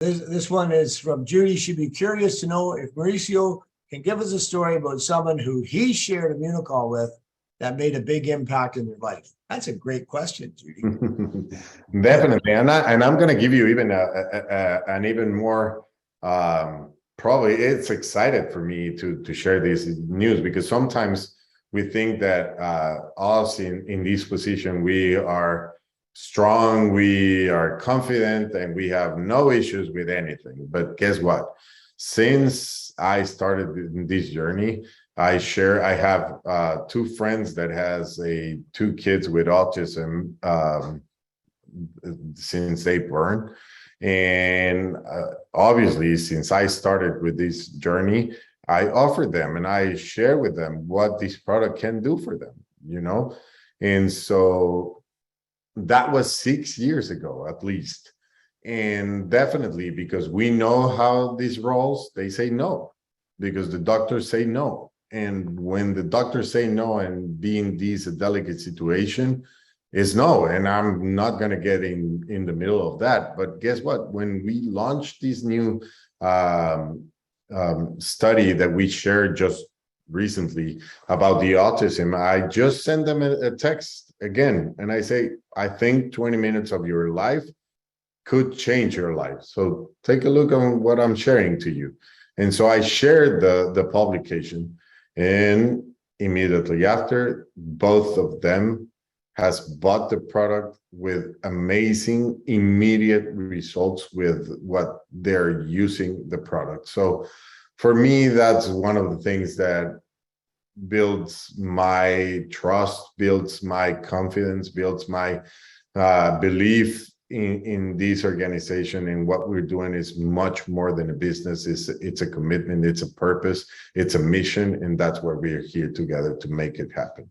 This one is from Judy. She'd be curious to know if Mauricio can give us a story about someone who he shared Immunocal with that made a big impact in their life. That's a great question, Judy. Definitely, and I'm going to give you even an even more probably it's excited for me to share this news, because sometimes we think that us in this position, we are strong, we are confident, and we have no issues with anything. But guess what? Since I started in this journey, I have two friends that has two kids with autism since they born. And obviously, since I started with this journey, I offered them and I share with them what this product can do for them, you know? And so that was 6 years ago, at least. And definitely, because we know how this rolls, they say no, because the doctors say no. And when the doctors say no, and being this a delicate situation, is no, and I'm not going to get in the middle of that. But guess what? When we launched this new study that we shared just recently about the autism, I just sent them a text again, and I say, I think 20 minutes of your life could change your life. So take a look on what I'm sharing to you. And so I shared the publication, and immediately after, both of them has bought the product with amazing immediate results with what they're using the product. So for me, that's one of the things that builds my trust, builds my confidence, builds my belief in this organization. And what we're doing is much more than a business. It's a commitment, it's a purpose, it's a mission, and that's why we're here together to make it happen.